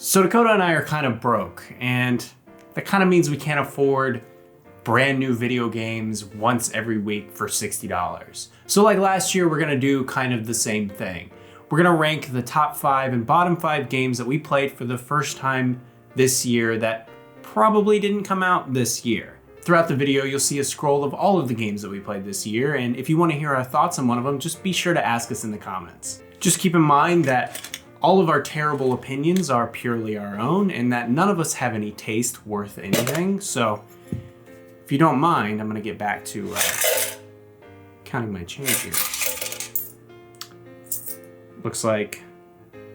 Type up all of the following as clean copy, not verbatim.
So Dakota and I are kind of broke, and that kind of means we can't afford brand new video games once every week for $60. So like last year, we're gonna do kind of the same thing. We're gonna rank the top 5 and bottom 5 games that we played for the first time this year that probably didn't come out this year. Throughout the video, you'll see a scroll of all of the games that we played this year, and if you want to hear our thoughts on one of them, just be sure to ask us in the comments. Just keep in mind that all of our terrible opinions are purely our own, and that none of us have any taste worth anything. So if you don't mind, I'm gonna get back to counting my change here. Looks like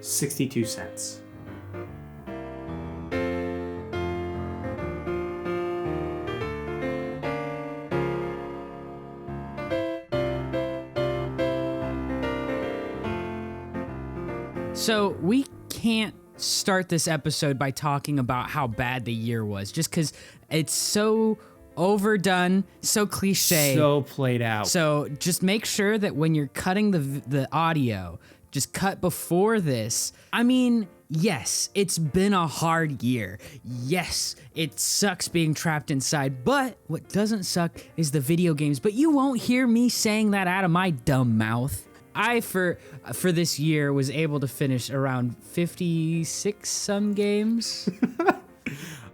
62 cents. So we can't start this episode by talking about how bad the year was, just because it's so overdone, so cliche. So played out. So just make sure that when you're cutting the audio, just cut before this. I mean, yes, it's been a hard year. Yes, it sucks being trapped inside, but what doesn't suck is the video games. But you won't hear me saying that out of my dumb mouth. I, for this year, was able to finish around 56 some games.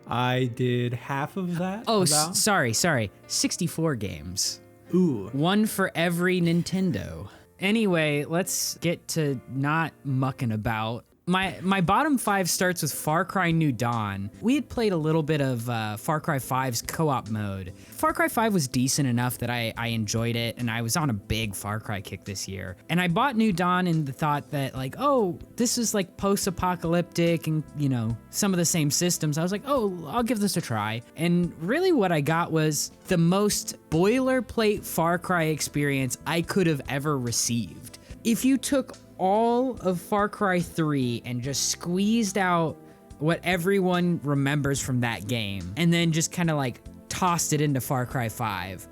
I did half of that. Oh, sorry. 64 games. Ooh. One for every Nintendo. Anyway, let's get to not mucking about. My bottom 5 starts with Far Cry New Dawn. We had played a little bit of Far Cry 5's co-op mode. Far Cry 5 was decent enough that I enjoyed it, and I was on a big Far Cry kick this year. And I bought New Dawn in the thought that, like, oh, this is like post-apocalyptic and, you know, some of the same systems. I was like, oh, I'll give this a try. And really what I got was the most boilerplate Far Cry experience I could have ever received. If you took all of Far Cry 3 and just squeezed out what everyone remembers from that game and then just kind of like tossed it into Far Cry 5.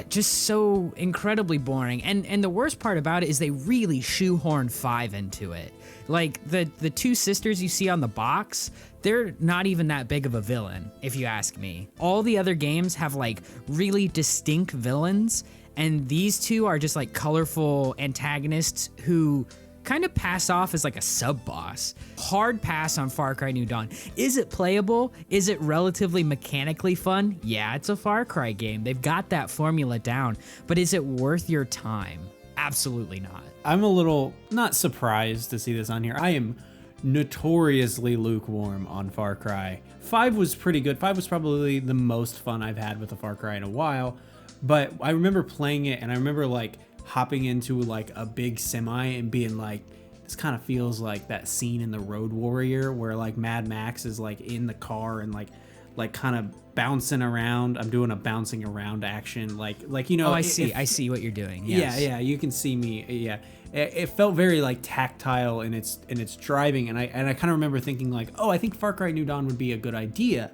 Just so incredibly boring. And the worst part about it is they really shoehorned 5 into it. Like the two sisters you see on the box, they're not even that big of a villain, if you ask me. All the other games have like really distinct villains, and these two are just like colorful antagonists who kind of pass off as like a sub-boss. Hard pass on Far Cry New Dawn. Is it playable? Is it relatively mechanically fun? Yeah, it's a Far Cry game. They've got that formula down. But is it worth your time? Absolutely not. I'm a little not surprised to see this on here. I am notoriously lukewarm on Far Cry. 5 was pretty good. 5 was probably the most fun I've had with a Far Cry in a while. But I remember playing it, and I remember like hopping into like a big semi and being like, this kind of feels like that scene in The Road Warrior where like Mad Max is like in the car and like kind of bouncing around. I'm doing a bouncing around action, like you know. Oh, I see what you're doing. Yes. Yeah, you can see me. Yeah, it felt very like tactile in its driving, and I kind of remember thinking like, oh, I think Far Cry New Dawn would be a good idea.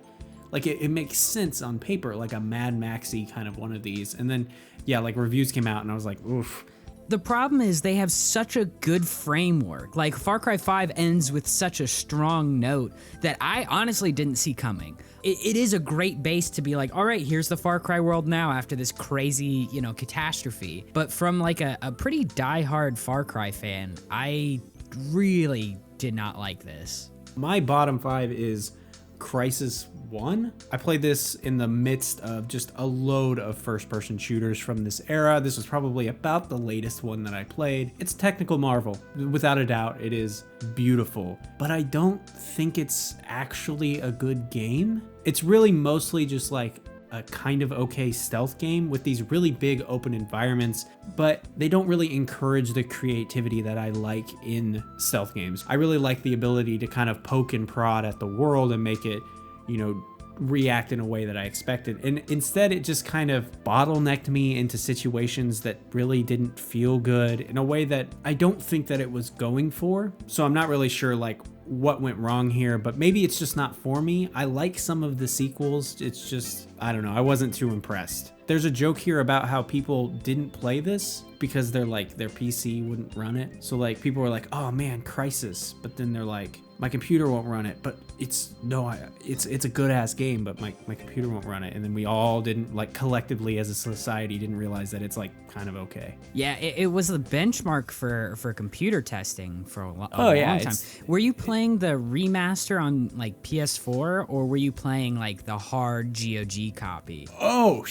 Like it makes sense on paper, like a Mad Maxy kind of one of these. And then, yeah, like reviews came out and I was like, oof. The problem is they have such a good framework. Like Far Cry 5 ends with such a strong note that I honestly didn't see coming. It is a great base to be like, all right, here's the Far Cry world now after this crazy, you know, catastrophe. But from like a pretty diehard Far Cry fan, I really did not like this. My bottom 5 is Crysis 1. I played this in the midst of just a load of first-person shooters from this era. This was probably about the latest one that I played. It's a technical marvel. Without a doubt, it is beautiful. But I don't think it's actually a good game. It's really mostly just like a kind of okay stealth game with these really big open environments, but they don't really encourage the creativity that I like in stealth games. I really like the ability to kind of poke and prod at the world and make it, you know, react in a way that I expected. And instead it just kind of bottlenecked me into situations that really didn't feel good in a way that I don't think that it was going for. So I'm not really sure like what went wrong here, but maybe it's just not for me. I like some of the sequels. It's just, I don't know, I wasn't too impressed. There's a joke here about how people didn't play this because they're like, their PC wouldn't run it. So like people were like, oh man, Crysis. But then they're like, my computer won't run it, but it's a good ass game, but my computer won't run it. And then we all didn't, like, collectively as a society didn't realize that it's like kind of okay. Yeah, it was the benchmark for computer testing for a long time. Were you playing the remaster on like PS4, or were you playing like the hard GOG copy? Oh,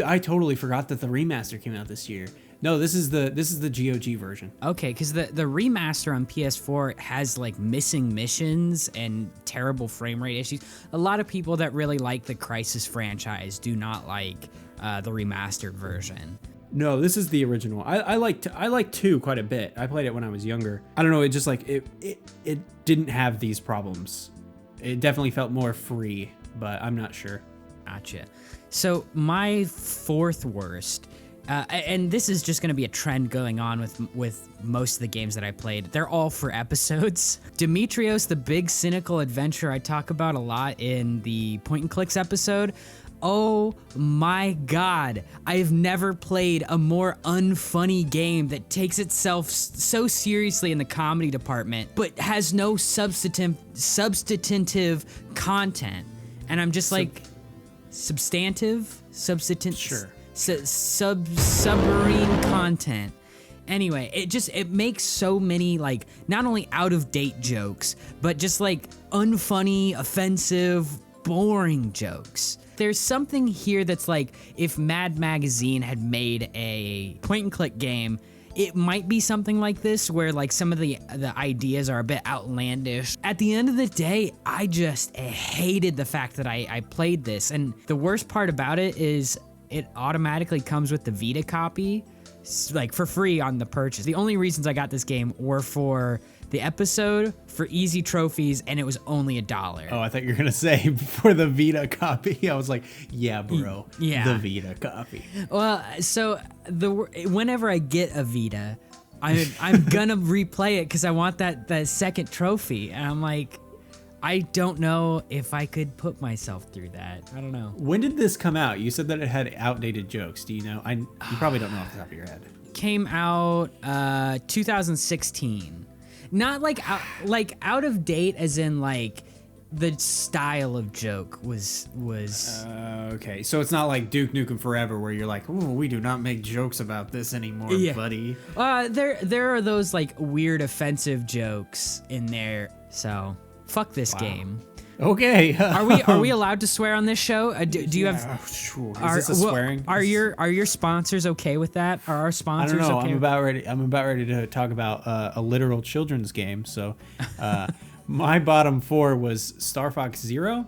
I totally forgot that the remaster came out this year. No, this is the GOG version. Okay, because the remaster on PS4 has like missing missions and terrible frame rate issues. A lot of people that really like the Crysis franchise do not like the remastered version. No, this is the original. I like 2 quite a bit. I played it when I was younger. I don't know, it just like it didn't have these problems. It definitely felt more free, but I'm not sure. Gotcha. So my 4th worst. And this is just going to be a trend going on with most of the games that I played. They're all for episodes. Dimitrios, the big cynical adventure I talk about a lot in the Point and Clicks episode. Oh my God. I've never played a more unfunny game that takes itself so seriously in the comedy department, but has no substantive content. And I'm just like, substantive? Sure. Submarine content. Anyway, it makes so many like not only out of date jokes, but just like unfunny, offensive, boring jokes. There's something here that's like if Mad Magazine had made a point and click game, it might be something like this where like some of the ideas are a bit outlandish. At the end of the day, I just hated the fact that I played this. And the worst part about it is it automatically comes with the Vita copy, like for free on the purchase. The only reasons I got this game were for the episode, for easy trophies, and it was only $1. Oh, I thought you were gonna say for the Vita copy. I was like, yeah, bro, yeah, the Vita copy. Well, so whenever I get a Vita, I'm gonna replay it because I want that second trophy, and I'm like, I don't know if I could put myself through that. I don't know. When did this come out? You said that it had outdated jokes. Do you know? You probably don't know off the top of your head. Came out 2016. Not like out of date, as in like the style of joke was. Okay, so it's not like Duke Nukem Forever where you're like, "Ooh, we do not make jokes about this anymore, buddy." There are those like weird offensive jokes in there. So. Fuck this game. Okay. Are we allowed to swear on this show? Do you have? Sure. Is this a swearing? Are your sponsors okay with that? Are our sponsors? I don't know. Okay? I'm about ready to talk about a literal children's game. So, my bottom 4 was Star Fox Zero.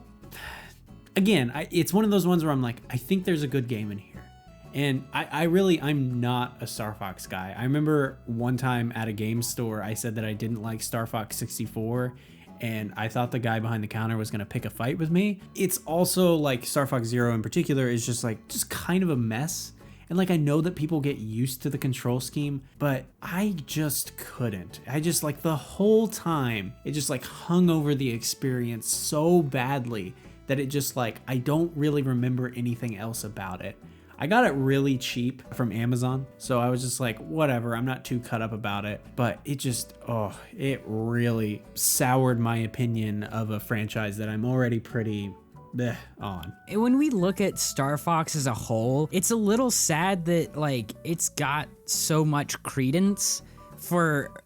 Again, it's one of those ones where I'm like, I think there's a good game in here. And I'm not a Star Fox guy. I remember one time at a game store, I said that I didn't like Star Fox 64. And I thought the guy behind the counter was going to pick a fight with me. It's also like Star Fox Zero in particular is just kind of a mess. And like, I know that people get used to the control scheme, but I just couldn't. I just like the whole time, it just like hung over the experience so badly that it just like, I don't really remember anything else about it. I got it really cheap from Amazon, so I was just like, whatever, I'm not too cut up about it. But it just, it really soured my opinion of a franchise that I'm already pretty on. When we look at Star Fox as a whole, it's a little sad that like it's got so much credence.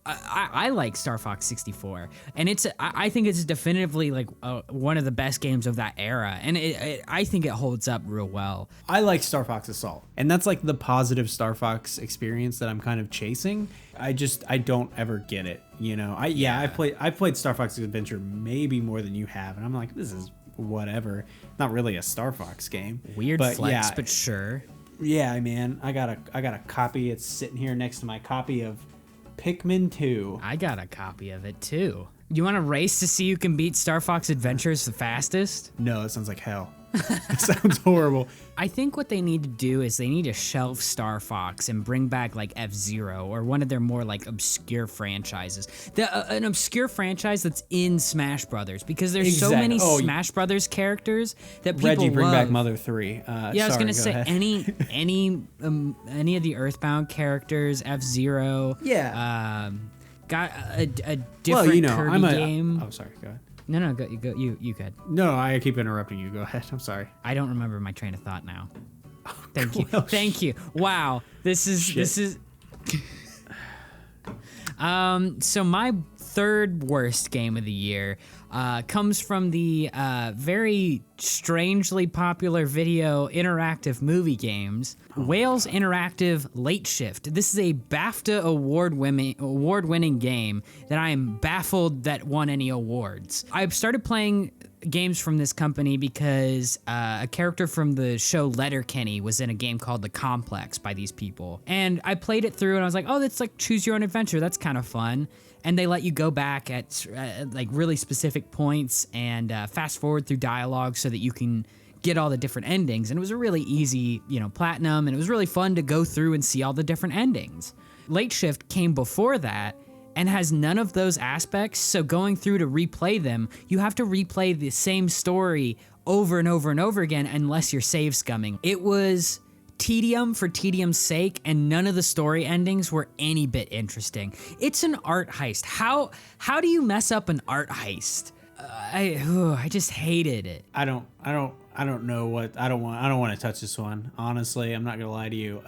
I like Star Fox 64, and I think it's definitively like one of the best games of that era, and I think it holds up real well. I like Star Fox Assault, and that's like the positive Star Fox experience that I'm kind of chasing. I don't ever get it, you know. I've played Star Fox Adventure maybe more than you have, and I'm like, this is whatever, not really a Star Fox game. Weird flex, but sure. Yeah, man, I got a copy. It's sitting here next to my copy of Pikmin 2. I got a copy of it too. You want to race to see who can beat Star Fox Adventures the fastest? No, it sounds like hell. It sounds horrible. I think what they need to do is they need to shelve Star Fox and bring back like F-Zero or one of their more like obscure franchises. An obscure franchise that's in Smash Brothers, because there's so many Smash Brothers characters that people Reggie, bring love. back Mother 3. I was gonna say any of the Earthbound characters, F-Zero. Yeah. got a different Kirby game. Oh, sorry. Go ahead. No, go. You could. No, I keep interrupting you. Go ahead. I'm sorry. I don't remember my train of thought now. Oh, Thank you. Wow. This is. So my third worst game of the year comes from the very strangely popular video interactive movie games, Wales Interactive Late Shift. This is a BAFTA award-winning game that I am baffled that won any awards. I've started playing games from this company because a character from the show Letterkenny was in a game called The Complex by these people. And I played it through and I was like, oh, that's like choose your own adventure. That's kind of fun. And they let you go back at like really specific points and fast forward through dialogue so that you can get all the different endings. And it was a really easy, platinum, and it was really fun to go through and see all the different endings. Late Shift came before that and has none of those aspects, so going through to replay them, you have to replay the same story over and over and over again unless you're save scumming. It was tedium for tedium's sake, and none of the story endings were any bit interesting. It's an art heist. How do you mess up an art heist? I just hated it. I don't know what I don't want to touch this one. Honestly, I'm not gonna lie to you.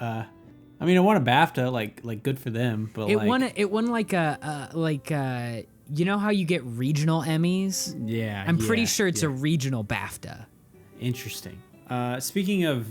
I mean, it won a BAFTA, like good for them, but it won like a you know how you get regional Emmys? Yeah, I'm pretty sure it's a regional BAFTA. Interesting. Speaking of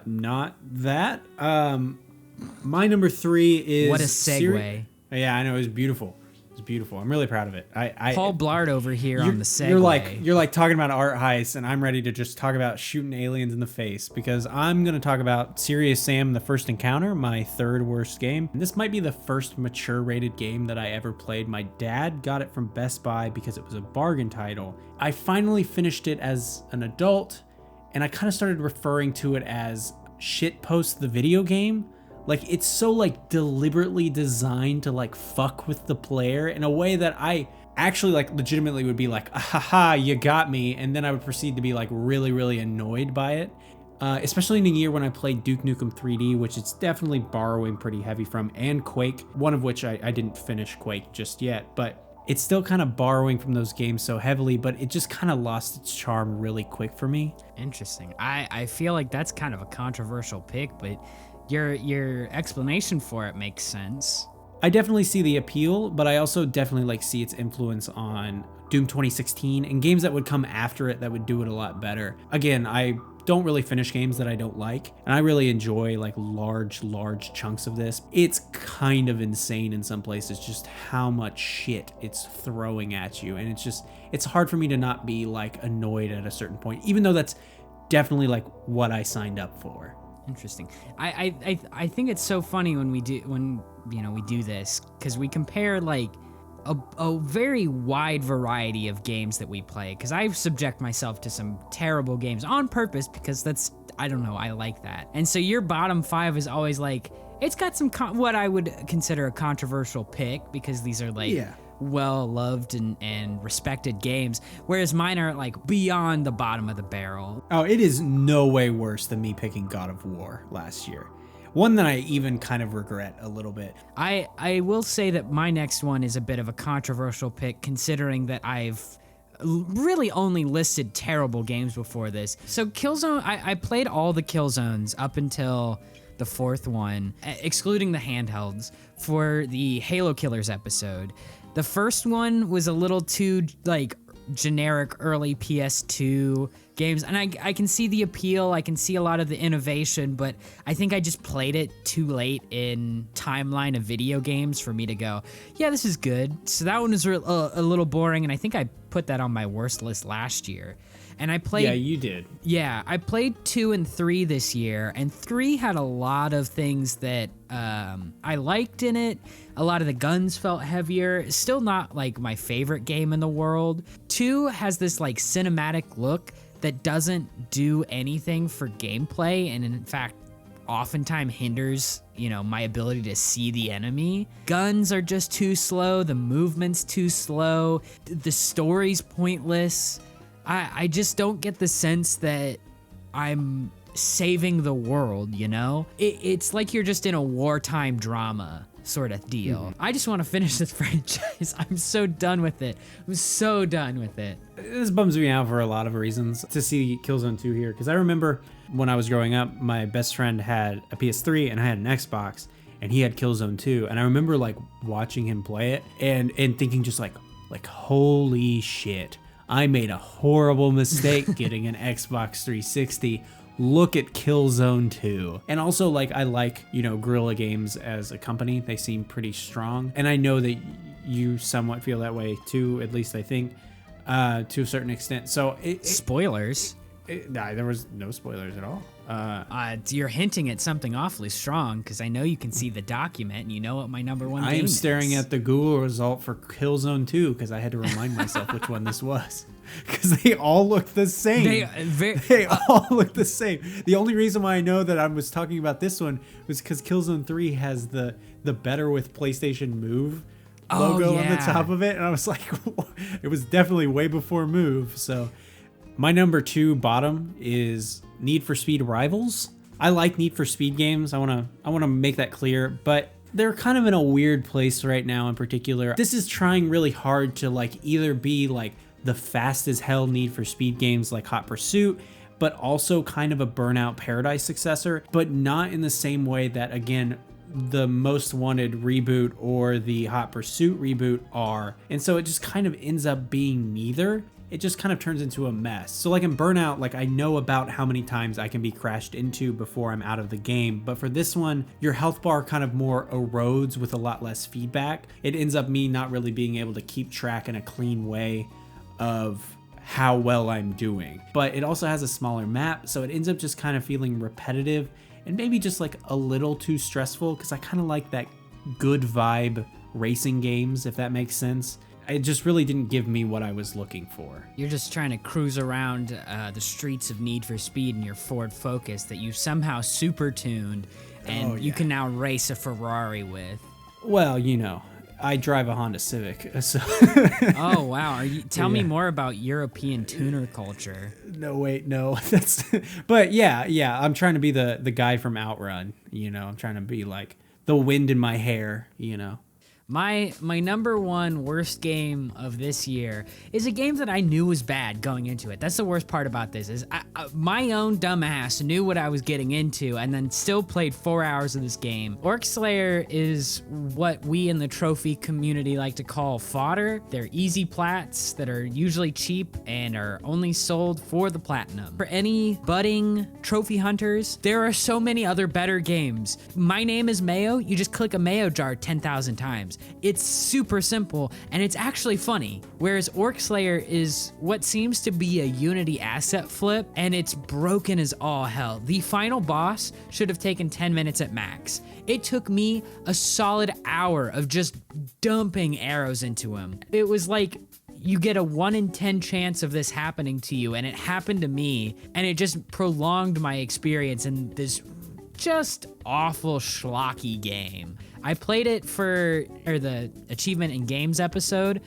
not that, my number 3 is what a segue. Yeah, I know, it was beautiful. It's beautiful. I'm really proud of it. Paul Blart over here on the segue. You're like talking about art heists, and I'm ready to just talk about shooting aliens in the face, because I'm gonna talk about Serious Sam: The First Encounter, my third worst game. And this might be the first mature rated game that I ever played. My dad got it from Best Buy because it was a bargain title. I finally finished it as an adult, and I kind of started referring to it as shitpost the video game. Like, it's so like deliberately designed to like fuck with the player in a way that I actually like legitimately would be like, haha, you got me. And then I would proceed to be like really, really annoyed by it. Especially in a year when I played Duke Nukem 3D, which it's definitely borrowing pretty heavy from, and Quake, one of which I didn't finish Quake just yet, but it's still kind of borrowing from those games so heavily, but it just kind of lost its charm really quick for me. Interesting. I feel like that's kind of a controversial pick, but your explanation for it makes sense. I definitely see the appeal, but I also definitely like see its influence on Doom 2016 and games that would come after it that would do it a lot better. Again, I don't really finish games that I don't like, and I really enjoy like large chunks of this. It's kind of insane in some places just how much shit it's throwing at you, and it's hard for me to not be like annoyed at a certain point, even though that's definitely like what I signed up for. Interesting. I think it's so funny when we do this, because we compare like a very wide variety of games that we play, because I subject myself to some terrible games on purpose because that's, I don't know, I like that. And so your bottom 5 is always like, it's got some what I would consider a controversial pick, because these are like well loved and respected games, whereas mine are like beyond the bottom of the barrel. Oh, it is no way worse than me picking God of War last year. One that I even kind of regret a little bit. I will say that my next one is a bit of a controversial pick, considering that I've really only listed terrible games before this. So Killzone, I played all the Killzones up until the 4th one, excluding the handhelds, for the Halo Killers episode. The first one was a little too like generic early PS2 games, and I can see the appeal, I can see a lot of the innovation, but I think I just played it too late in timeline of video games for me to go, yeah, this is good. So that one was a little boring, and I think I put that on my worst list last year. And I played... Yeah, you did. Yeah, I played 2 and 3 this year, and 3 had a lot of things that I liked in it. A lot of the guns felt heavier. Still not like my favorite game in the world. 2 has this like cinematic look that doesn't do anything for gameplay, and in fact oftentimes hinders, my ability to see the enemy. Guns are just too slow, the movement's too slow, the story's pointless. I just don't get the sense that I'm saving the world, It's like you're just in a wartime drama. sort of deal. I just want to finish this franchise. I'm so done with it. I'm so done with it. This bums me out for a lot of reasons to see Killzone 2 here, because I remember when I was growing up, my best friend had a PS3 and I had an Xbox, and he had Killzone 2, and I remember like watching him play it and thinking just like holy shit, I made a horrible mistake getting an Xbox 360. Look at Killzone 2. And also, like, I like, you know, Guerrilla Games as a company. They seem pretty strong. And I know that you somewhat feel that way too, at least I think, to a certain extent. So Spoilers. There was no spoilers at all. You're hinting at something awfully strong, because I know you can see the document and you know what my number one game is. I am staring at the Google result for Killzone 2 because I had to remind myself which one this was. Because they all look the same. They all look the same. The only reason why I know that I was talking about this one was because Killzone 3 has the Better with PlayStation Move logo on the top of it. And I was like, it was definitely way before Move. So my number 2 bottom is Need for Speed Rivals. I like Need for Speed games. I want to make that clear, but they're kind of in a weird place right now in particular. This is trying really hard to like either be like the fast as hell Need for Speed games like Hot Pursuit, but also kind of a Burnout Paradise successor, but not in the same way that, again, the Most Wanted reboot or the Hot Pursuit reboot are. And so it just kind of ends up being neither. It just kind of turns into a mess. So like in Burnout, like I know about how many times I can be crashed into before I'm out of the game. But for this one, your health bar kind of more erodes with a lot less feedback. It ends up me not really being able to keep track in a clean way of how well I'm doing. But it also has a smaller map, so it ends up just kind of feeling repetitive and maybe just like a little too stressful, because I kind of like that good vibe racing games, if that makes sense. It just really didn't give me what I was looking for. You're just trying to cruise around the streets of Need for Speed in your Ford Focus that you somehow super tuned and you can now race a Ferrari with. Well, you know, I drive a Honda Civic, so. Oh wow! Tell me more about European tuner culture. No, wait, no. But yeah. I'm trying to be the guy from Outrun. You know, I'm trying to be like the wind in my hair. You know. My number one worst game of this year is a game that I knew was bad going into it. That's the worst part about this, is my own dumbass knew what I was getting into and then still played 4 hours of this game. Orcslayer is what we in the trophy community like to call fodder. They're easy plats that are usually cheap and are only sold for the platinum. For any budding trophy hunters, there are so many other better games. My Name is Mayo, you just click a mayo jar 10,000 times. It's super simple and it's actually funny, whereas Orcslayer is what seems to be a Unity asset flip, and it's broken as all hell. The final boss should have taken 10 minutes at max. It took me a solid hour of just dumping arrows into him. It was like you get a 1 in 10 chance of this happening to you, and it happened to me, and it just prolonged my experience in this just awful schlocky game. I played it for the achievement in games episode.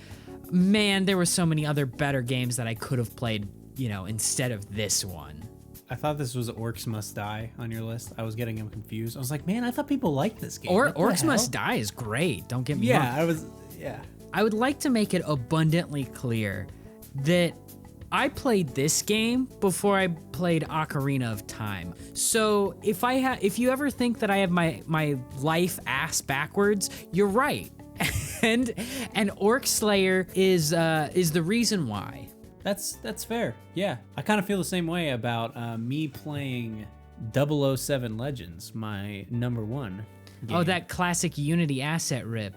Man, there were so many other better games that I could have played, you know, instead of this one. I thought this was Orcs Must Die on your list. I was getting him confused. I was like, man, I thought people liked this game. Orcs Must Die is great. Don't get me wrong. I would like to make it abundantly clear that I played this game before I played Ocarina of Time. So if you ever think that I have my life ass backwards, you're right. and Orcslayer is the reason why. That's fair. Yeah, I kind of feel the same way about me playing 007 Legends, my number one game. Oh, that classic Unity asset rip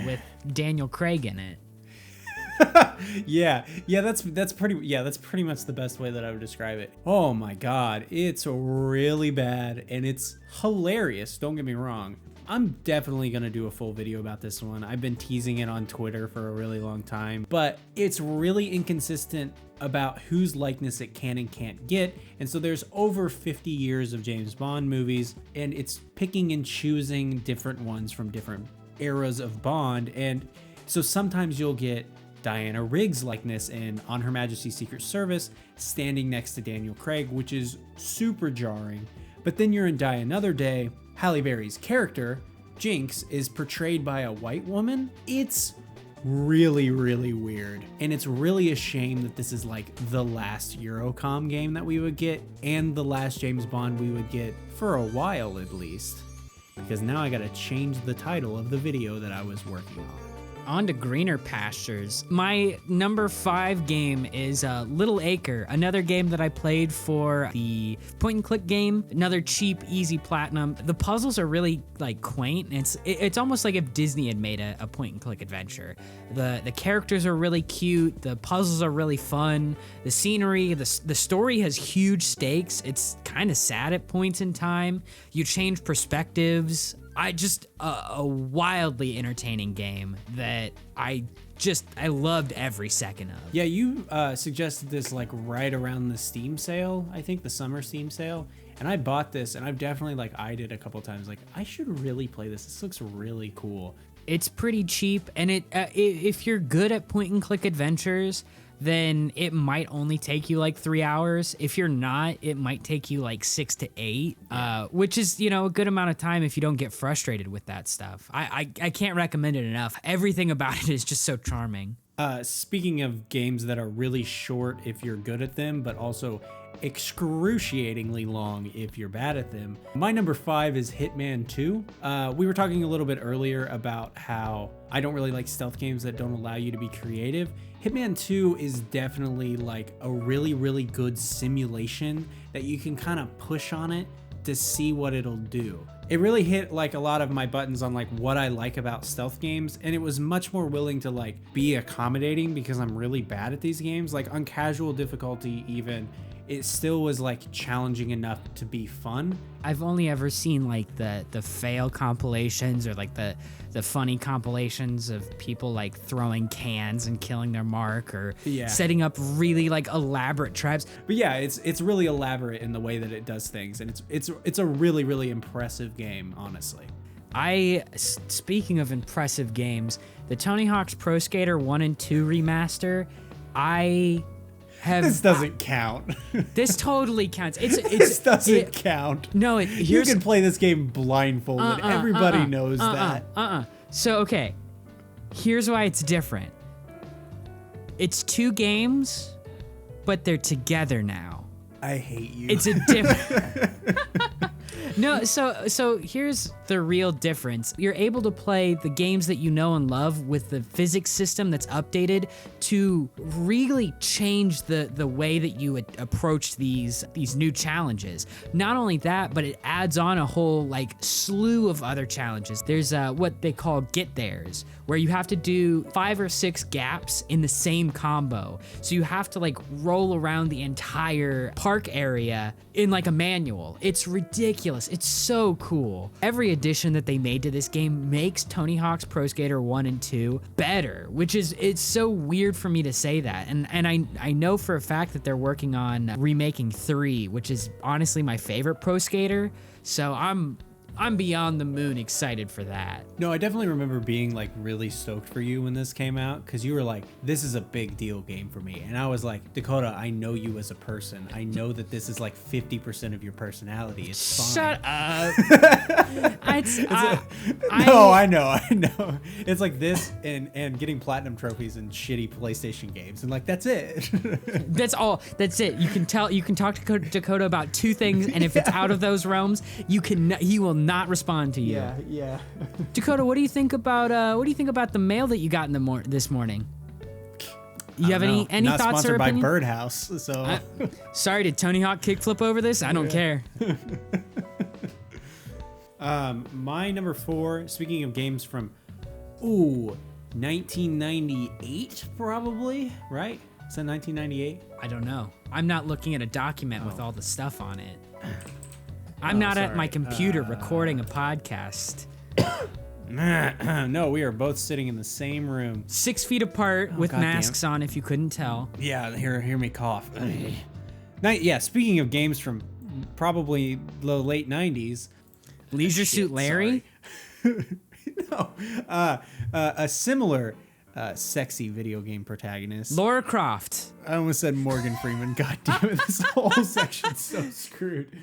with Daniel Craig in it. yeah, that's pretty much the best way that I would describe it. Oh my god, it's really bad and it's hilarious, don't get me wrong. I'm definitely gonna do a full video about this one. I've been teasing it on Twitter for a really long time, but it's really inconsistent about whose likeness it can and can't get. And so there's over 50 years of James Bond movies, and it's picking and choosing different ones from different eras of Bond. And so sometimes you'll get Diana Rigg's likeness in On Her Majesty's Secret Service standing next to Daniel Craig, which is super jarring. But then you're in Die Another Day, Halle Berry's character Jinx is portrayed by a white woman. It's really, really weird. And it's really a shame that this is like the last Eurocom game that we would get and the last James Bond we would get for a while at least. Because now I gotta change the title of the video that I was working on. On to greener pastures. My number 5 game is Little Acre, another game that I played for the point and click game. Another cheap, easy platinum. The puzzles are really like quaint. It's almost like if Disney had made a point and click adventure. The characters are really cute. The puzzles are really fun. The scenery, the story has huge stakes. It's kind of sad at points in time. You change perspectives. A wildly entertaining game that I loved every second of. Yeah, you suggested this like right around the Steam sale, I think the summer Steam sale. And I bought this and I've definitely like eyed it a couple times. Like, I should really play this. This looks really cool. It's pretty cheap, and if you're good at point and click adventures, then it might only take you like 3 hours. If you're not, it might take you like 6 to 8, which is, a good amount of time if you don't get frustrated with that stuff. I can't recommend it enough. Everything about it is just so charming. Speaking of games that are really short if you're good at them, but also excruciatingly long if you're bad at them, my number 5 is Hitman 2. We were talking a little bit earlier about how I don't really like stealth games that don't allow you to be creative. Hitman 2 is definitely like a really, really good simulation that you can kind of push on it to see what it'll do. It really hit like a lot of my buttons on like what I like about stealth games, and it was much more willing to like be accommodating because I'm really bad at these games. Like on casual difficulty even, it still was like challenging enough to be fun. I've only ever seen like the fail compilations or like the funny compilations of people like throwing cans and killing their mark or setting up really like elaborate traps. But yeah, it's really elaborate in the way that it does things, and it's a really, really impressive game, honestly. Speaking of impressive games, the Tony Hawk's Pro Skater 1 and 2 remaster, this doesn't count. This totally counts. This doesn't count. No, you can play this game blindfolded. Everybody knows that. So, okay. Here's why it's different. It's 2 games, but they're together now. I hate you. It's a different... No, so here's the real difference. You're able to play the games that you know and love with the physics system that's updated to really change the way that you would approach these new challenges. Not only that, but it adds on a whole like slew of other challenges. There's what they call get theirs, where you have to do 5 or 6 gaps in the same combo. So you have to like roll around the entire park area in like a manual. It's ridiculous. It's so cool. Every addition that they made to this game makes Tony Hawk's Pro Skater 1 and 2 better, which is, it's so weird for me to say that. And I know for a fact that they're working on remaking 3, which is honestly my favorite Pro Skater. So I'm beyond the moon excited for that. No, I definitely remember being like really stoked for you when this came out, because you were like, this is a big deal game for me. And I was like, Dakota, I know you as a person. I know that this is like 50% of your personality. It's fine. Shut up. I know. It's like this and getting platinum trophies in shitty PlayStation games. And like, that's it. That's all. That's it. You can talk to Dakota about 2 things, and if it's out of those realms, he will not respond to you. Yeah. Dakota, what do you think about the mail that you got in this morning? You have any Not thoughts sponsored or by opinion? Birdhouse, so Sorry, did Tony Hawk kickflip over this? I don't care. My number 4, speaking of games from 1998 probably, right? Is that 1998? I don't know. I'm not looking at a document with all the stuff on it. I'm not at my computer recording a podcast. No, we are both sitting in the same room. 6 feet apart with masks on, if you couldn't tell. Yeah, hear me cough. Speaking of games from probably the late 90s. Leisure Suit Larry? No. A similar sexy video game protagonist. Lara Croft. I almost said Morgan Freeman. God damn it, this whole section's so screwed.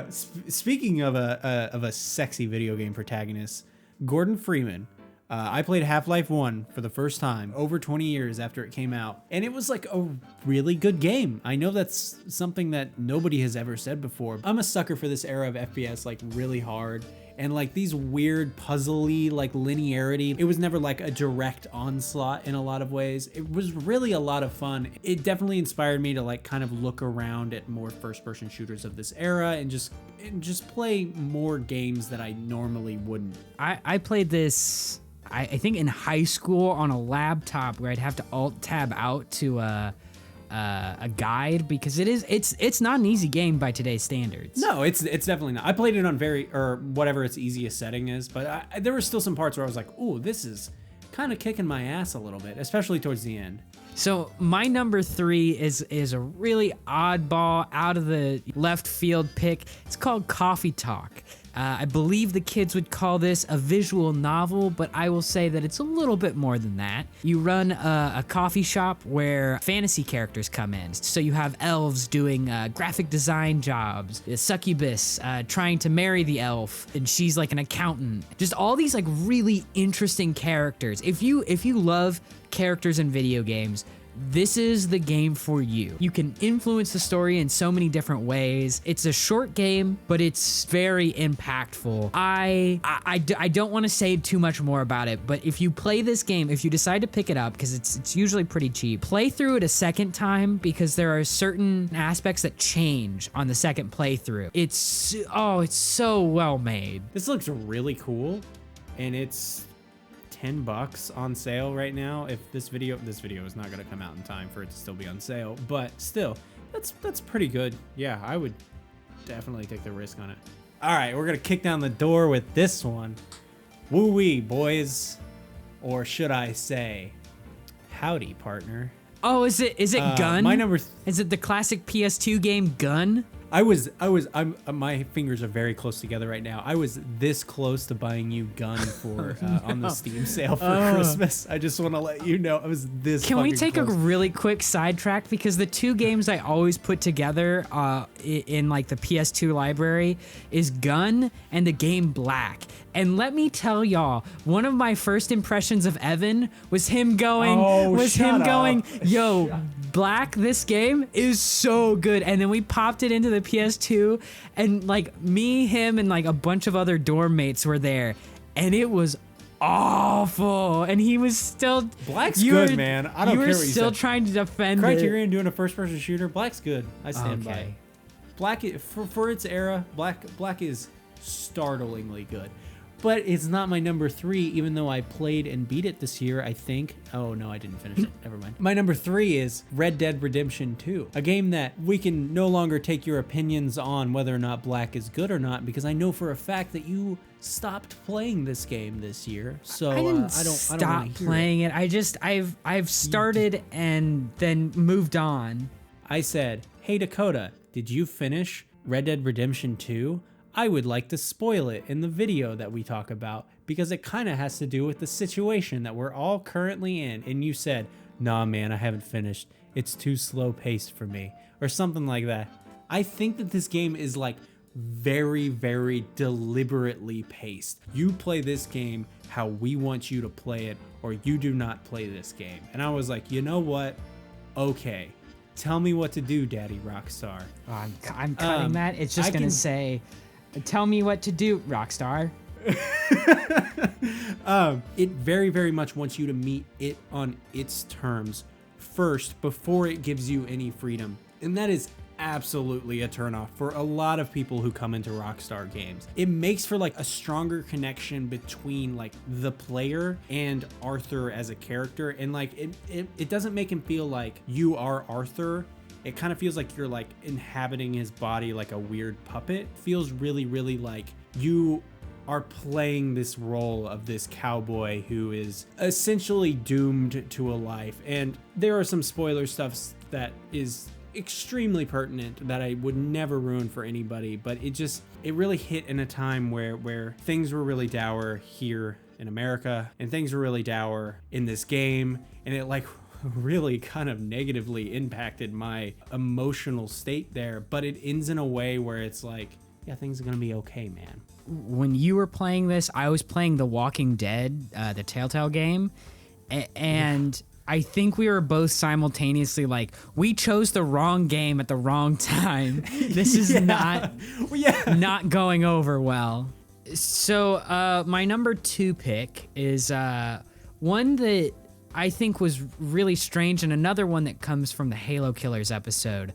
Speaking of a sexy video game protagonist, Gordon Freeman. I played Half-Life 1 for the first time over 20 years after it came out, and it was like a really good game. I know that's something that nobody has ever said before. I'm a sucker for this era of FPS, like really hard, and like these weird puzzly like linearity. It was never like a direct onslaught in a lot of ways. It was really a lot of fun. It definitely inspired me to like kind of look around at more first-person shooters of this era and just play more games that I normally wouldn't. I played this, I think in high school on a laptop where I'd have to alt tab out to a guide because it's not an easy game by today's standards. No, it's definitely not. I played it on whatever its easiest setting is, but there were still some parts where I was like, ooh, this is kind of kicking my ass a little bit, especially towards the end. So my number 3 is a really oddball, out of the left field pick. It's called Coffee Talk. I believe the kids would call this a visual novel, but I will say that it's a little bit more than that. You run a coffee shop where fantasy characters come in. So you have elves doing graphic design jobs, a succubus trying to marry the elf, and she's like an accountant. Just all these like really interesting characters. If you love characters in video games, this is the game for you. You can influence the story in so many different ways. It's a short game, but it's very impactful. I don't want to say too much more about it, but if you play this game, if you decide to pick it up, because it's usually pretty cheap, play through it a second time because there are certain aspects that change on the second playthrough. It's so well made. This looks really cool, and it's $10 on sale right now. If this video is not going to come out in time for it to still be on sale, but still, that's pretty good. Yeah, I would definitely take the risk on it. All right, we're gonna kick down the door with this one. Woo-wee, boys, or should I say, howdy, partner. Oh, is it Gun? My number. Is it the classic PS2 game Gun? My fingers are very close together right now. I was this close to buying you Gun for on the Steam sale for Christmas. I just want to let you know I was this. Can we take close. a really quick sidetrack, because the two games I always put together in like the PS2 library is Gun and the game Black. And let me tell y'all, one of my first impressions of Evan was him going, yo, Black, this game is so good. And then we popped it into the PS2, and like me, him, and like a bunch of other dorm mates were there, and it was awful. And he was still Black's good, man. I don't care what you said. You were still trying to defend Criterion doing a first-person shooter. Black's good. I stand by. Okay. Black for its era. Black is startlingly good. But it's not my number 3, even though I played and beat it this year, I think. Oh, no, I didn't finish it. Never mind. My number 3 is Red Dead Redemption 2, a game that we can no longer take your opinions on whether or not Black is good or not, because I know for a fact that you stopped playing this game this year. So I didn't I don't stop playing it. I've started and then moved on. I said, hey, Dakota, did you finish Red Dead Redemption 2? I would like to spoil it in the video that we talk about, because it kind of has to do with the situation that we're all currently in. And you said, nah, man, I haven't finished. It's too slow paced for me, or something like that. I think that this game is like very, very deliberately paced. You play this game how we want you to play it, or you do not play this game. And I was like, you know what? Okay. Tell me what to do, Daddy Rockstar. Oh, I'm cutting that. It's just going to say, tell me what to do, Rockstar. It very, very much wants you to meet it on its terms first before it gives you any freedom. And that is absolutely a turnoff for a lot of people who come into Rockstar games. It makes for like a stronger connection between like the player and Arthur as a character. And like it doesn't make him feel like you are Arthur. It kind of feels like you're like inhabiting his body like a weird puppet. It feels really, really like you are playing this role of this cowboy who is essentially doomed to a life. And there are some spoiler stuff that is extremely pertinent that I would never ruin for anybody, but it really hit in a time where things were really dour here in America, and things were really dour in this game, and it like really kind of negatively impacted my emotional state there, but it ends in a way where it's like, yeah, things are gonna be okay, man. When you were playing this, I was playing The Walking Dead, the Telltale game, and I think we were both simultaneously like, we chose the wrong game at the wrong time. This is not going over well. So my number 2 pick is one that I think was really strange, and another one that comes from the Halo Killers episode.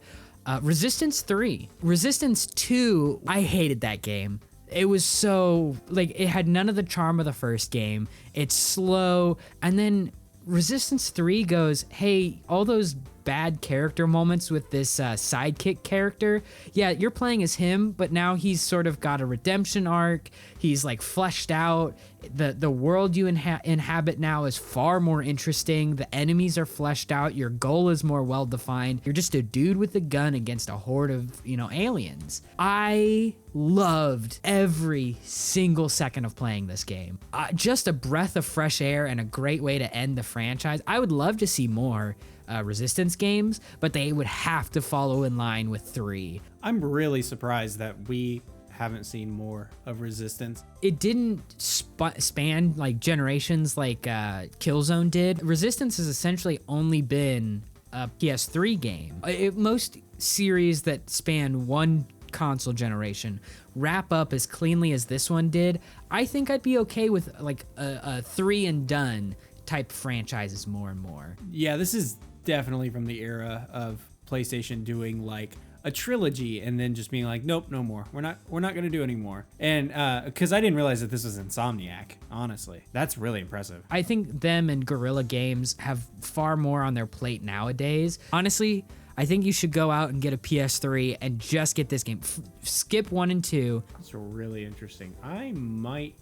Resistance 3. Resistance 2, I hated that game. It was so, like, it had none of the charm of the first game. It's slow, and then Resistance 3 goes, hey, all those bad character moments with this sidekick character, yeah, you're playing as him, but now he's sort of got a redemption arc. He's like fleshed out. The world you inhabit now is far more interesting. The enemies are fleshed out. Your goal is more well defined. You're just a dude with a gun against a horde of, aliens. I loved every single second of playing this game. Just a breath of fresh air and a great way to end the franchise. I would love to see more Resistance games, but they would have to follow in line with 3. I'm really surprised that we haven't seen more of Resistance. It didn't span like generations like Killzone did. Resistance has essentially only been a PS3 game. Most series that span one console generation wrap up as cleanly as this one did. I think I'd be okay with like a 3 and done type franchises more and more. Yeah, this is definitely from the era of PlayStation doing like a trilogy and then just being like, nope, no more. We're not going to do any more. And because I didn't realize that this was Insomniac, honestly. That's really impressive. I think them and Guerrilla Games have far more on their plate nowadays. Honestly, I think you should go out and get a PS3 and just get this game. Skip 1 and 2. That's really interesting. I might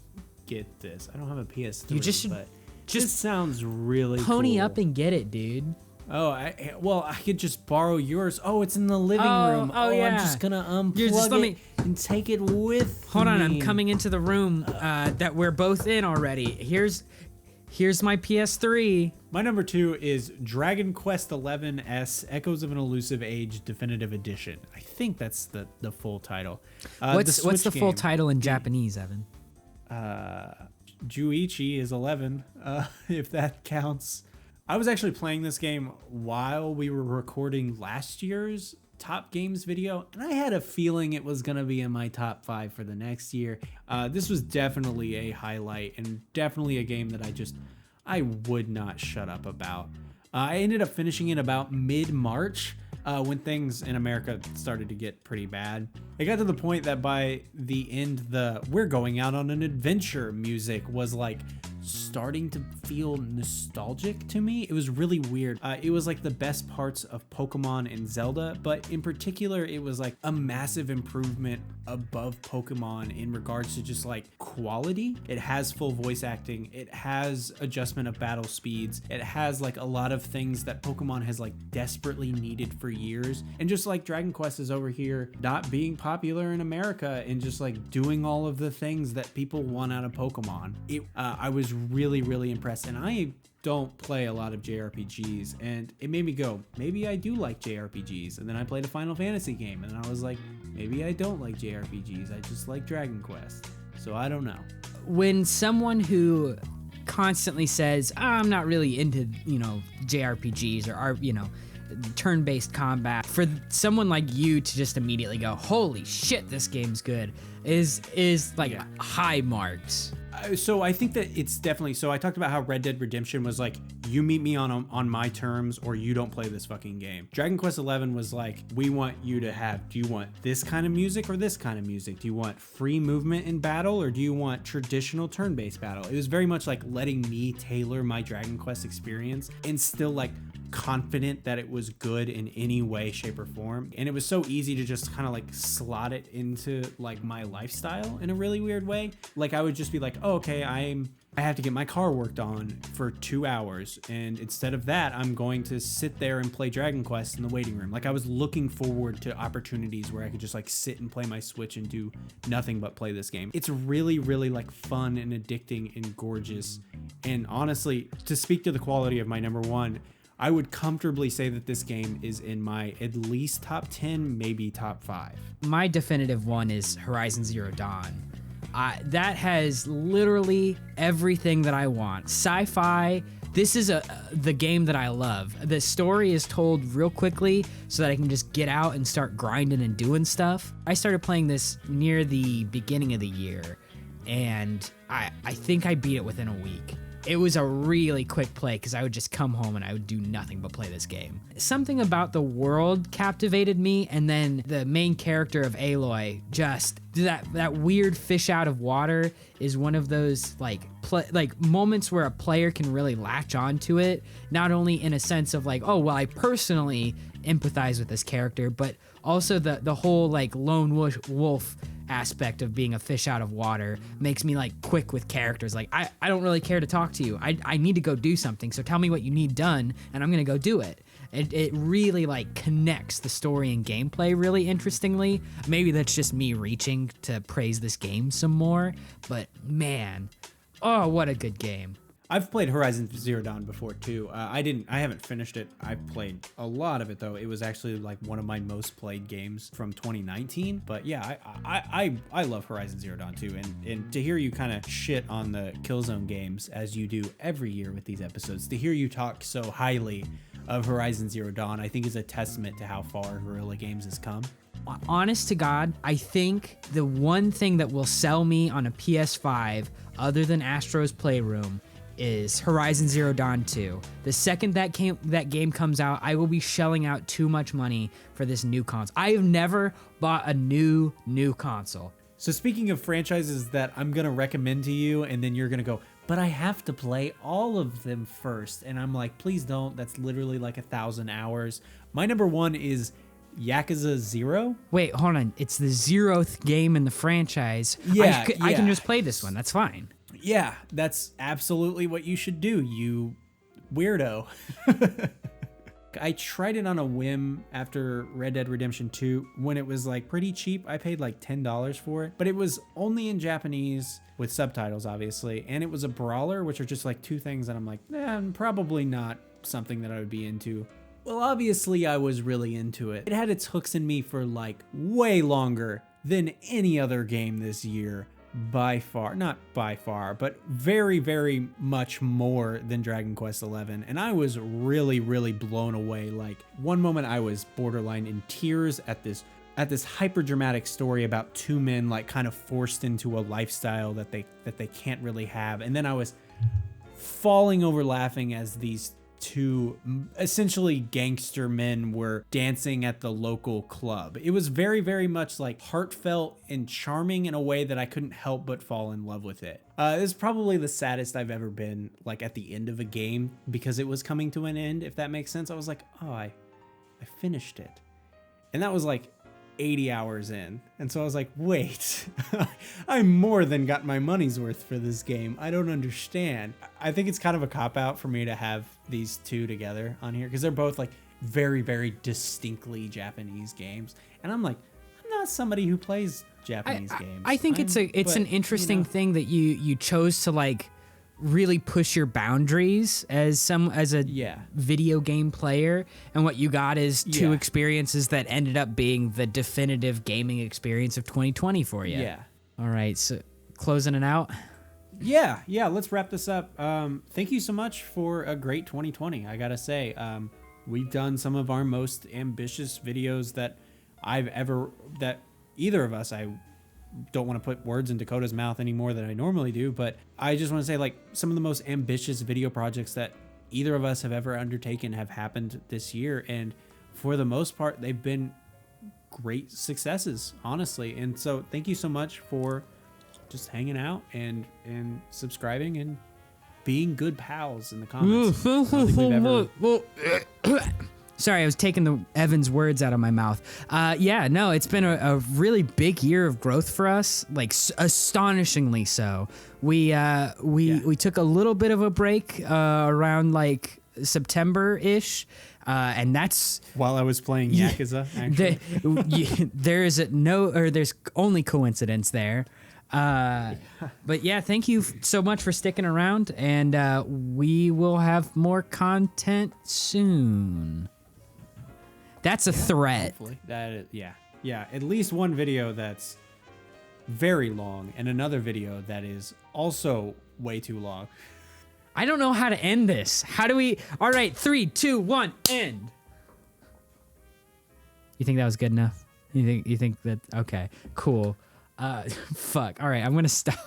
get this. I don't have a PS3, You just should but this sounds really pony cool. up and get it, dude. Oh, I could just borrow yours. Oh, it's in the living room. Oh, yeah. I'm just gonna unplug it and take it with Hold me. on, I'm coming into the room that we're both in already. Here's my PS3. My number 2 is Dragon Quest XI Echoes of an Elusive Age Definitive Edition. I think that's the full title. What's the full title in Japanese, Evan? Juichi is 11, if that counts. I was actually playing this game while we were recording last year's top games video, and I had a feeling it was gonna be in my top 5 for the next year. This was definitely a highlight and definitely a game that I would not shut up about. I ended up finishing it about mid-March when things in America started to get pretty bad. It got to the point that by the end, the "we're going out on an adventure" music was like starting to feel nostalgic to me. It was really weird. It was like the best parts of Pokemon and Zelda, but in particular, it was like a massive improvement above Pokemon in regards to just like quality. It has full voice acting. It has adjustment of battle speeds. It has like a lot of things that Pokemon has like desperately needed for years. And just like Dragon Quest is over here not being popular in America and just like doing all of the things that people want out of Pokemon. I was really impressed, and I don't play a lot of JRPGs, and it made me go, maybe I do like JRPGs. And then I played a Final Fantasy game and I was like, maybe I don't like JRPGs, I just like Dragon Quest. So I don't know. When someone who constantly says, I'm not really into, JRPGs or turn-based combat, for someone like you to just immediately go, holy shit, this game's good, is like high marks. So I think that it's definitely, so I talked about how Red Dead Redemption was like, you meet me on my terms or you don't play this fucking game. Dragon Quest XI was like, we want you to have, do you want this kind of music or this kind of music? Do you want free movement in battle or do you want traditional turn-based battle? It was very much like letting me tailor my Dragon Quest experience and still like confident that it was good in any way, shape, or form. And it was so easy to just kind of like slot it into like my lifestyle in a really weird way. Like I would just be like, oh, okay, I have to get my car worked on for 2 hours, and instead of that, I'm going to sit there and play Dragon Quest in the waiting room. Like I was looking forward to opportunities where I could just like sit and play my Switch and do nothing but play this game. It's really like fun and addicting and gorgeous. And honestly, to speak to the quality of my number 1, I would comfortably say that this game is in my at least top 10, maybe top 5. My definitive one is Horizon Zero Dawn. That has literally everything that I want. Sci-fi. This is the game that I love. The story is told real quickly so that I can just get out and start grinding and doing stuff. I started playing this near the beginning of the year, and I think I beat it within a week. It was a really quick play because I would just come home and I would do nothing but play this game. Something about the world captivated me, and then the main character of Aloy, just that weird fish out of water, is one of those like moments where a player can really latch onto it, not only in a sense of like, oh well, I personally empathize with this character, but also the whole like lone wolf aspect of being a fish out of water makes me like quick with characters. Like I don't really care to talk to you. I need to go do something, so tell me what you need done and I'm gonna go do it. It really like connects the story and gameplay really interestingly. Maybe that's just me reaching to praise this game some more, but man, oh, what a good game. I've played Horizon Zero Dawn before too. I haven't finished it. I played a lot of it though. It was actually like one of my most played games from 2019. But yeah, I love Horizon Zero Dawn too. And to hear you kind of shit on the Killzone games as you do every year with these episodes, to hear you talk so highly of Horizon Zero Dawn, I think is a testament to how far Guerrilla Games has come. Honest to God, I think the one thing that will sell me on a PS5 other than Astro's Playroom is Horizon Zero Dawn 2. The second that game comes out, I will be shelling out too much money for this new console. I have never bought a new console. So speaking of franchises that I'm going to recommend to you, and then you're going to go, but I have to play all of them first. And I'm like, please don't. That's literally like 1,000 hours. My number one is Yakuza 0. Wait, hold on. It's the 0th game in the franchise. Yeah, I can just play this one. That's fine. Yeah, that's absolutely what you should do, you weirdo. I tried it on a whim after Red Dead Redemption 2 when it was like pretty cheap. I paid like $10 for it, but it was only in Japanese with subtitles, obviously. And it was a brawler, which are just like two things that I'm like, probably not something that I would be into. Well, obviously I was really into it. It had its hooks in me for like way longer than any other game this year. By far, not by far, but very, very much more than Dragon Quest XI. And I was really, really blown away. Like one moment I was borderline in tears at this hyper dramatic story about two men like kind of forced into a lifestyle that they can't really have. And then I was falling over laughing as these two essentially gangster men were dancing at the local club. It was very, very much like heartfelt and charming in a way that I couldn't help but fall in love with it. It was probably the saddest I've ever been like at the end of a game because it was coming to an end, if that makes sense. I was like, oh, I finished it. And that was like 80 hours in. And so I was like, wait, I more than got my money's worth for this game. I don't understand. I think it's kind of a cop-out for me to have these two together on here because they're both like very, very distinctly Japanese games. And I'm like, I'm not somebody who plays Japanese games. I think it's an interesting thing that you chose to like really push your boundaries as a video game player, and what you got is two experiences that ended up being the definitive gaming experience of 2020 for you. Yeah. All right, so closing it out. Yeah, let's wrap this up. Thank you so much for a great 2020. I gotta say, we've done some of our most ambitious videos that either of us, I don't want to put words in Dakota's mouth any more than I normally do, but I just want to say like some of the most ambitious video projects that either of us have ever undertaken have happened this year. And for the most part, they've been great successes, honestly. And so thank you so much for just hanging out and subscribing and being good pals in the comments. I don't think we've ever... Sorry, I was taking Evan's words out of my mouth. It's been a really big year of growth for us, like astonishingly so. We took a little bit of a break around like September-ish, and that's while I was playing Yakuza. Actually, there's only coincidence there. But yeah, thank you so much for sticking around, and we will have more content soon. That's a threat. Hopefully. That is, yeah. At least one video that's very long, and another video that is also way too long. I don't know how to end this. How do we? All right, 3, 2, 1, end. You think that was good enough? You think that? Okay, cool. Fuck. All right, I'm gonna stop.